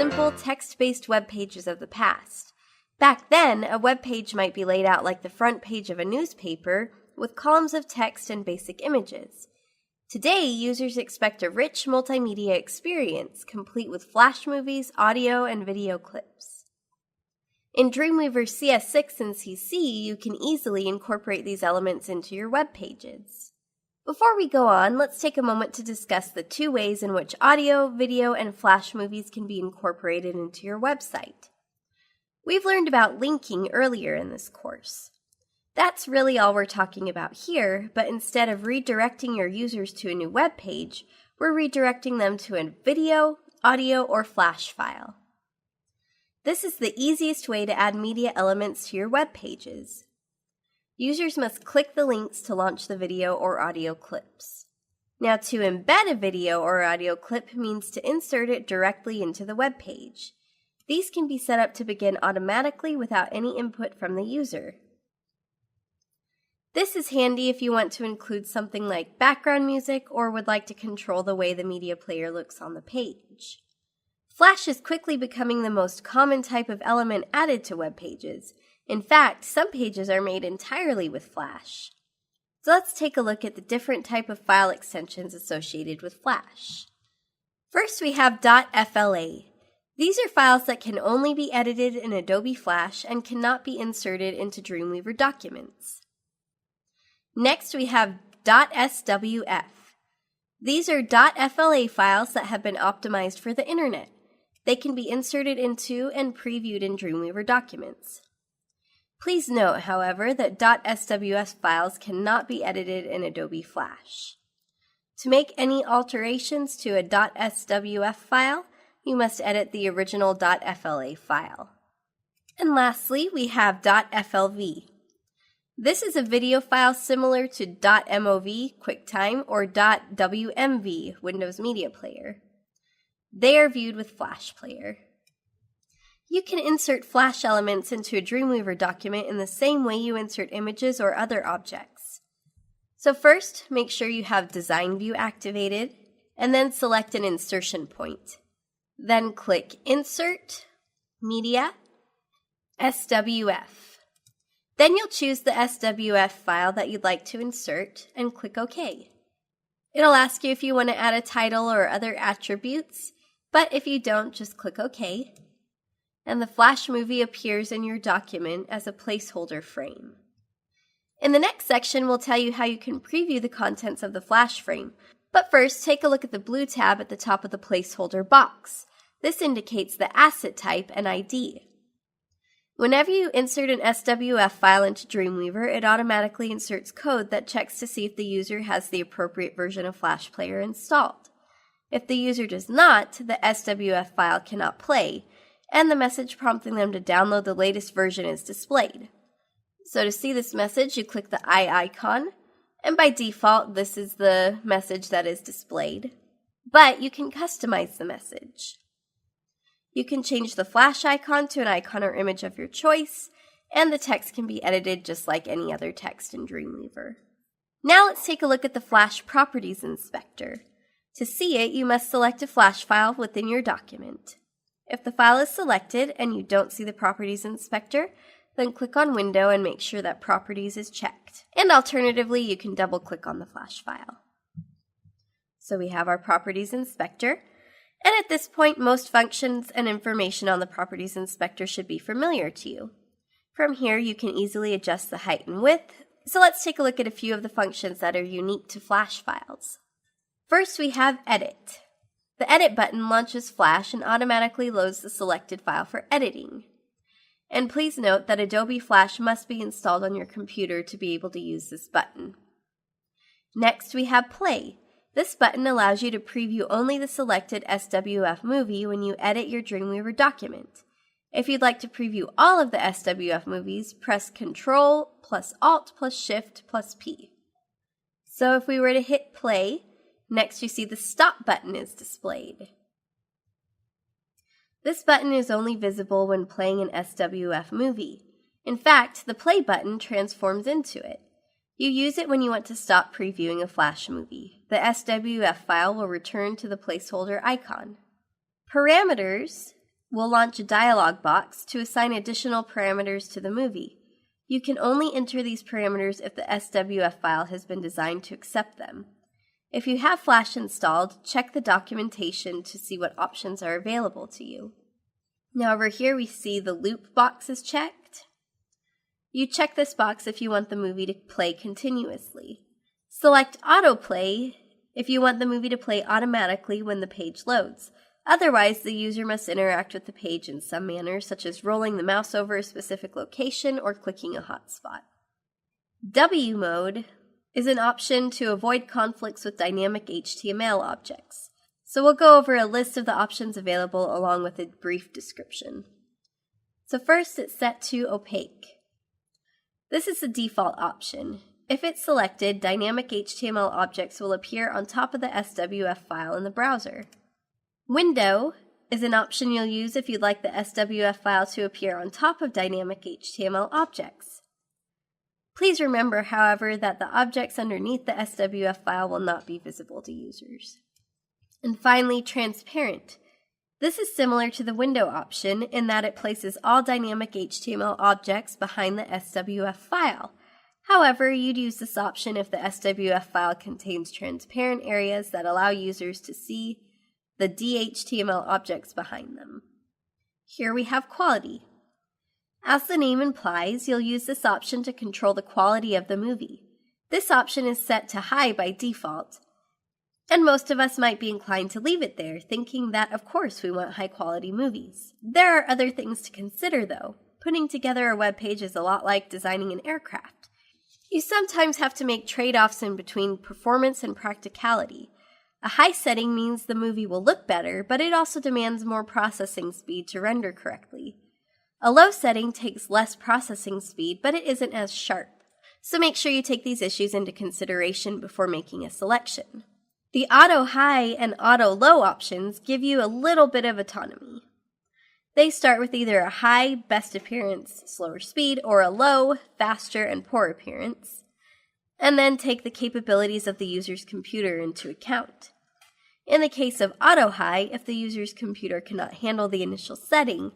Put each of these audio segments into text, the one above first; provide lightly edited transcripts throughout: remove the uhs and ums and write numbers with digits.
simple text-based web pages of the past. Back then, a web page might be laid out like the front page of a newspaper, with columns of text and basic images. Today, users expect a rich multimedia experience, complete with flash movies, audio, and video clips. In Dreamweaver CS6 and CC, you can easily incorporate these elements into your web pages. Before we go on, let's take a moment to discuss the two ways in which audio, video, and flash movies can be incorporated into your website. We've learned about linking earlier in this course. That's really all we're talking about here, but instead of redirecting your users to a new web page, we're redirecting them to a video, audio, or flash file. This is the easiest way to add media elements to your web pages. Users must click the links to launch the video or audio clips. Now, to embed a video or audio clip means to insert it directly into the web page. These can be set up to begin automatically without any input from the user. This is handy if you want to include something like background music or would like to control the way the media player looks on the page. Flash is quickly becoming the most common type of element added to web pages. In fact, some pages are made entirely with Flash. So let's take a look at the different type of file extensions associated with Flash. First, we have .fla. These are files that can only be edited in Adobe Flash and cannot be inserted into Dreamweaver documents. Next, we have .swf. These are .fla files that have been optimized for the internet. They can be inserted into and previewed in Dreamweaver documents. Please note, however, that .swf files cannot be edited in Adobe Flash. To make any alterations to a .swf file, you must edit the original .fla file. And lastly, we have .flv. This is a video file similar to .mov QuickTime or .wmv Windows Media Player. They are viewed with Flash Player. You can insert Flash elements into a Dreamweaver document in the same way you insert images or other objects. So first, make sure you have Design View activated, and then select an insertion point. Then click Insert, Media, SWF. Then you'll choose the SWF file that you'd like to insert and click OK. It'll ask you if you want to add a title or other attributes, but if you don't, just click OK. And the Flash movie appears in your document as a placeholder frame. In the next section, we'll tell you how you can preview the contents of the Flash frame. But first, take a look at the blue tab at the top of the placeholder box. This indicates the asset type and ID. Whenever you insert an SWF file into Dreamweaver, it automatically inserts code that checks to see if the user has the appropriate version of Flash Player installed. If the user does not, the SWF file cannot play, and the message prompting them to download the latest version is displayed. So to see this message, you click the eye icon, and by default, this is the message that is displayed. But you can customize the message. You can change the Flash icon to an icon or image of your choice, and the text can be edited just like any other text in Dreamweaver. Now let's take a look at the Flash Properties Inspector. To see it, you must select a Flash file within your document. If the file is selected and you don't see the Properties Inspector, then click on Window and make sure that Properties is checked. And alternatively, you can double-click on the Flash file. So we have our Properties Inspector. And at this point, most functions and information on the Properties Inspector should be familiar to you. From here, you can easily adjust the height and width, so let's take a look at a few of the functions that are unique to Flash files. First, we have Edit. The Edit button launches Flash and automatically loads the selected file for editing. And please note that Adobe Flash must be installed on your computer to be able to use this button. Next, we have Play. This button allows you to preview only the selected SWF movie when you edit your Dreamweaver document. If you'd like to preview all of the SWF movies, press Ctrl plus Alt plus Shift plus P. So if we were to hit play, next you see the Stop button is displayed. This button is only visible when playing an SWF movie. In fact, the Play button transforms into it. You use it when you want to stop previewing a Flash movie. The SWF file will return to the placeholder icon. Parameters will launch a dialog box to assign additional parameters to the movie. You can only enter these parameters if the SWF file has been designed to accept them. If you have Flash installed, check the documentation to see what options are available to you. Now over here we see the loop box is checked. You check this box if you want the movie to play continuously. Select Autoplay if you want the movie to play automatically when the page loads. Otherwise, the user must interact with the page in some manner, such as rolling the mouse over a specific location or clicking a hotspot. W mode is an option to avoid conflicts with dynamic HTML objects. So we'll go over a list of the options available along with a brief description. So first, it's set to opaque. This is the default option. If it's selected, dynamic HTML objects will appear on top of the SWF file in the browser. Window is an option you'll use if you'd like the SWF file to appear on top of dynamic HTML objects. Please remember, however, that the objects underneath the SWF file will not be visible to users. And finally, transparent. This is similar to the window option in that it places all dynamic HTML objects behind the SWF file. However, you'd use this option if the SWF file contains transparent areas that allow users to see the DHTML objects behind them. Here we have quality. As the name implies, you'll use this option to control the quality of the movie. This option is set to high by default, and most of us might be inclined to leave it there, thinking that of course we want high-quality movies. There are other things to consider though. Putting together a web page is a lot like designing an aircraft. You sometimes have to make trade-offs in between performance and practicality. A high setting means the movie will look better, but it also demands more processing speed to render correctly. A low setting takes less processing speed, but it isn't as sharp. So make sure you take these issues into consideration before making a selection. The auto high and auto low options give you a little bit of autonomy. They start with either a high, best appearance, slower speed, or a low, faster and poor appearance, and then take the capabilities of the user's computer into account. In the case of auto high, if the user's computer cannot handle the initial setting,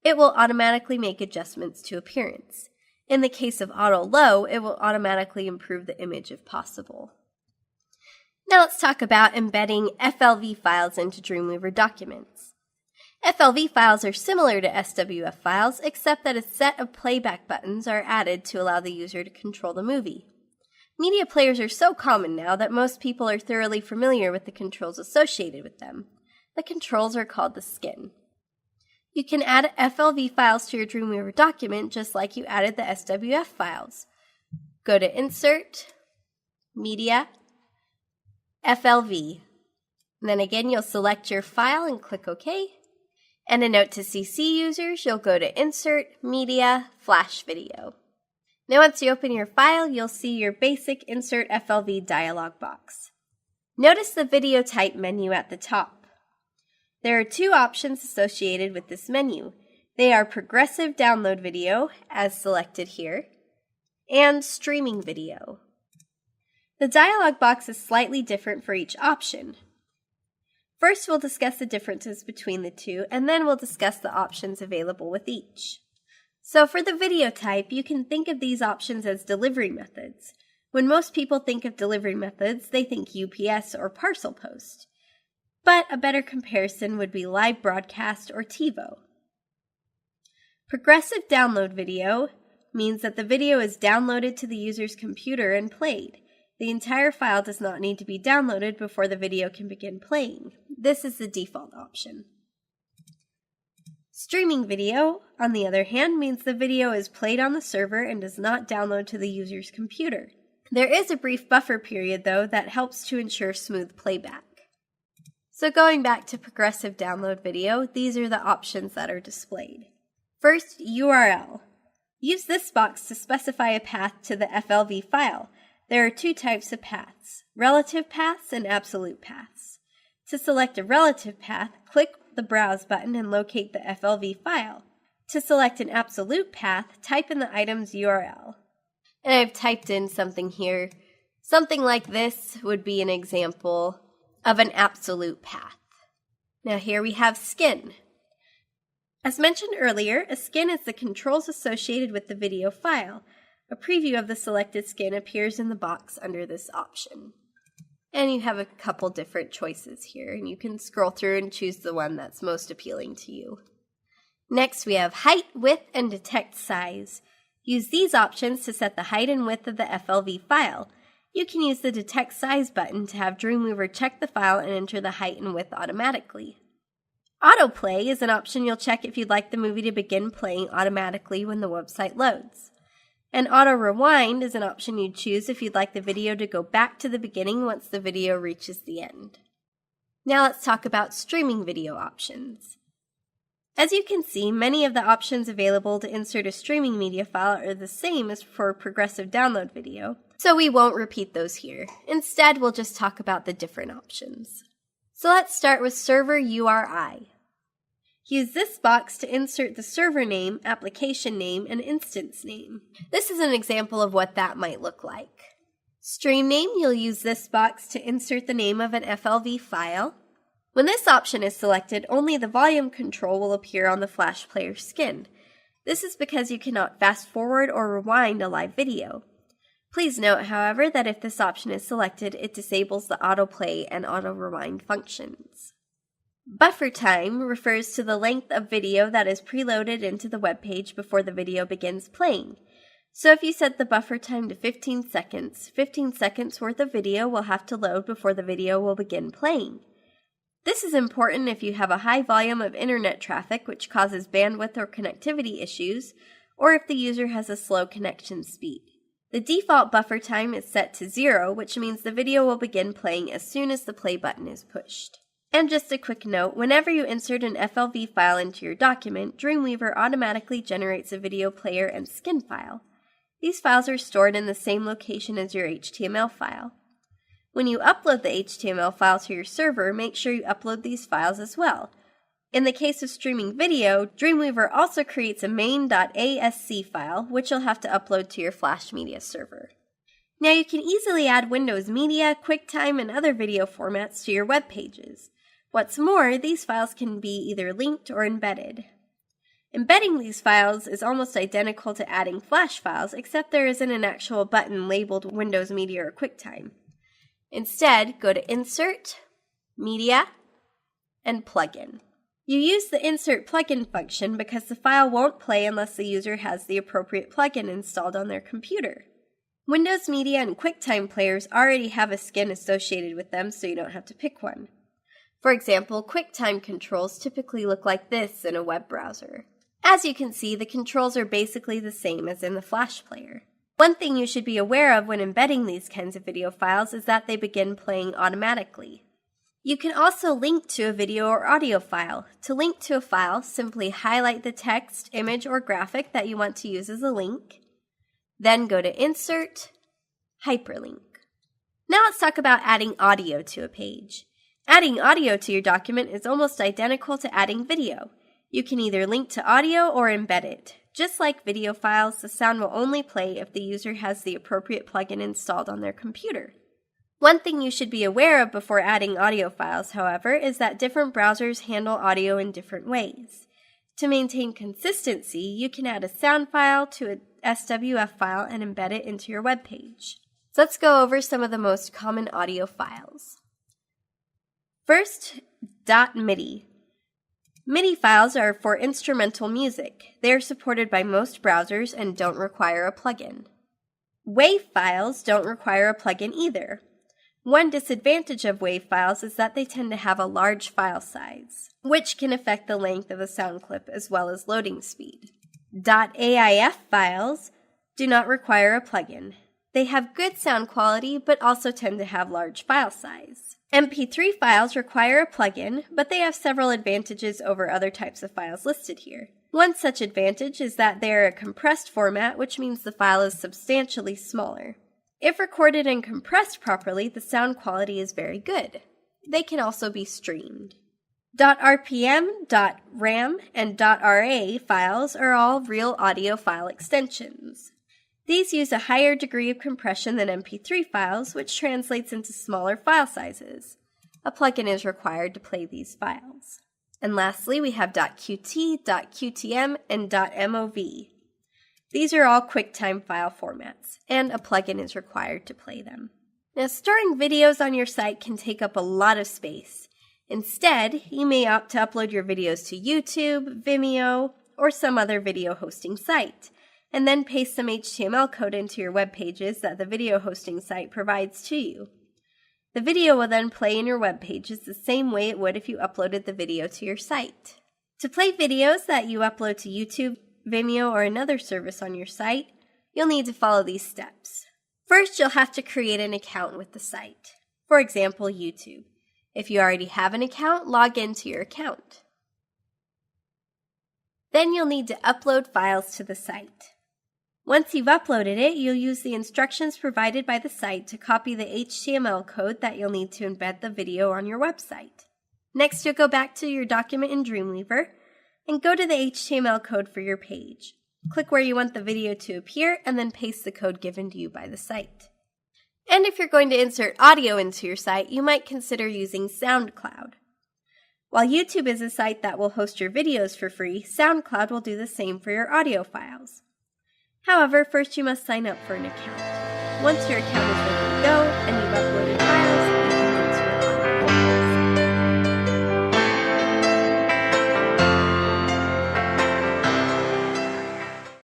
it will automatically make adjustments to appearance. In the case of auto low, it will automatically improve the image if possible. Now let's talk about embedding FLV files into Dreamweaver documents. FLV files are similar to SWF files, except that a set of playback buttons are added to allow the user to control the movie. Media players are so common now that most people are thoroughly familiar with the controls associated with them. The controls are called the skin. You can add FLV files to your Dreamweaver document just like you added the SWF files. Go to Insert, Media, FLV. And then again, you'll select your file and click OK. And a note to CC users, you'll go to Insert, Media, Flash Video. Now once you open your file, you'll see your basic Insert FLV dialog box. Notice the video type menu at the top. There are two options associated with this menu. They are Progressive Download Video, as selected here, and Streaming Video. The dialog box is slightly different for each option. First, we'll discuss the differences between the two, and then we'll discuss the options available with each. So for the video type, you can think of these options as delivery methods. When most people think of delivery methods, they think UPS or parcel post. But a better comparison would be live broadcast or TiVo. Progressive download video means that the video is downloaded to the user's computer and played. The entire file does not need to be downloaded before the video can begin playing. This is the default option. Streaming video, on the other hand, means the video is played on the server and does not download to the user's computer. There is a brief buffer period, though, that helps to ensure smooth playback. So going back to progressive download video, these are the options that are displayed. First, URL. Use this box to specify a path to the FLV file. There are two types of paths, relative paths and absolute paths. To select a relative path, click the Browse button and locate the FLV file. To select an absolute path, type in the item's URL. And I've typed in something here. Something like this would be an example of an absolute path. Now here we have skin. As mentioned earlier, a skin is the controls associated with the video file. A preview of the selected skin appears in the box under this option. And you have a couple different choices here, and you can scroll through and choose the one that's most appealing to you. Next, we have height, width, and detect size. Use these options to set the height and width of the FLV file. You can use the detect size button to have Dreamweaver check the file and enter the height and width automatically. Autoplay is an option you'll check if you'd like the movie to begin playing automatically when the website loads. And auto rewind is an option you'd choose if you'd like the video to go back to the beginning once the video reaches the end. Now let's talk about streaming video options. As you can see, many of the options available to insert a streaming media file are the same as for progressive download video, so we won't repeat those here. Instead, we'll just talk about the different options. So let's start with server URI. Use this box to insert the server name, application name, and instance name. This is an example of what that might look like. Stream name, you'll use this box to insert the name of an FLV file. When this option is selected, only the volume control will appear on the Flash Player skin. This is because you cannot fast forward or rewind a live video. Please note, however, that if this option is selected, it disables the autoplay and auto rewind functions. Buffer time refers to the length of video that is preloaded into the web page before the video begins playing. So if you set the buffer time to 15 seconds, 15 seconds worth of video will have to load before the video will begin playing. This is important if you have a high volume of internet traffic which causes bandwidth or connectivity issues, or if the user has a slow connection speed. The default buffer time is set to 0, which means the video will begin playing as soon as the play button is pushed. And just a quick note, whenever you insert an FLV file into your document, Dreamweaver automatically generates a video player and skin file. These files are stored in the same location as your HTML file. When you upload the HTML file to your server, make sure you upload these files as well. In the case of streaming video, Dreamweaver also creates a main.asc file, which you'll have to upload to your Flash Media server. Now you can easily add Windows Media, QuickTime, and other video formats to your web pages. What's more, these files can be either linked or embedded. Embedding these files is almost identical to adding Flash files, except there isn't an actual button labeled Windows Media or QuickTime. Instead, go to Insert, Media, and Plugin. You use the Insert Plugin function because the file won't play unless the user has the appropriate plugin installed on their computer. Windows Media and QuickTime players already have a skin associated with them, so you don't have to pick one. For example, QuickTime controls typically look like this in a web browser. As you can see, the controls are basically the same as in the Flash player. One thing you should be aware of when embedding these kinds of video files is that they begin playing automatically. You can also link to a video or audio file. To link to a file, simply highlight the text, image, or graphic that you want to use as a link. Then go to Insert, Hyperlink. Now let's talk about adding audio to a page. Adding audio to your document is almost identical to adding video. You can either link to audio or embed it. Just like video files, the sound will only play if the user has the appropriate plugin installed on their computer. One thing you should be aware of before adding audio files, however, is that different browsers handle audio in different ways. To maintain consistency, you can add a sound file to a SWF file and embed it into your web page. So let's go over some of the most common audio files. First, .MIDI. MIDI files are for instrumental music. They are supported by most browsers and don't require a plugin. WAV files don't require a plugin either. One disadvantage of WAV files is that they tend to have a large file size, which can affect the length of a sound clip as well as loading speed. .AIF files do not require a plugin. They have good sound quality, but also tend to have large file size. MP3 files require a plugin, but they have several advantages over other types of files listed here. One such advantage is that they are a compressed format, which means the file is substantially smaller. If recorded and compressed properly, the sound quality is very good. They can also be streamed. .rpm, .ram, and .ra files are all real audio file extensions. These use a higher degree of compression than MP3 files, which translates into smaller file sizes. A plugin is required to play these files. And lastly, we have .qt, .qtm, and .mov. These are all QuickTime file formats, and a plugin is required to play them. Now, storing videos on your site can take up a lot of space. Instead, you may opt to upload your videos to YouTube, Vimeo, or some other video hosting site, and then paste some HTML code into your web pages that the video hosting site provides to you. The video will then play in your web pages the same way it would if you uploaded the video to your site. To play videos that you upload to YouTube, Vimeo, or another service on your site, you'll need to follow these steps. First, you'll have to create an account with the site. For example, YouTube. If you already have an account, log into your account. Then you'll need to upload files to the site. Once you've uploaded it, you'll use the instructions provided by the site to copy the HTML code that you'll need to embed the video on your website. Next, you'll go back to your document in Dreamweaver and go to the HTML code for your page. Click where you want the video to appear and then paste the code given to you by the site. And if you're going to insert audio into your site, you might consider using SoundCloud. While YouTube is a site that will host your videos for free, SoundCloud will do the same for your audio files. However, first you must sign up for an account. Once your account is ready to go and you've uploaded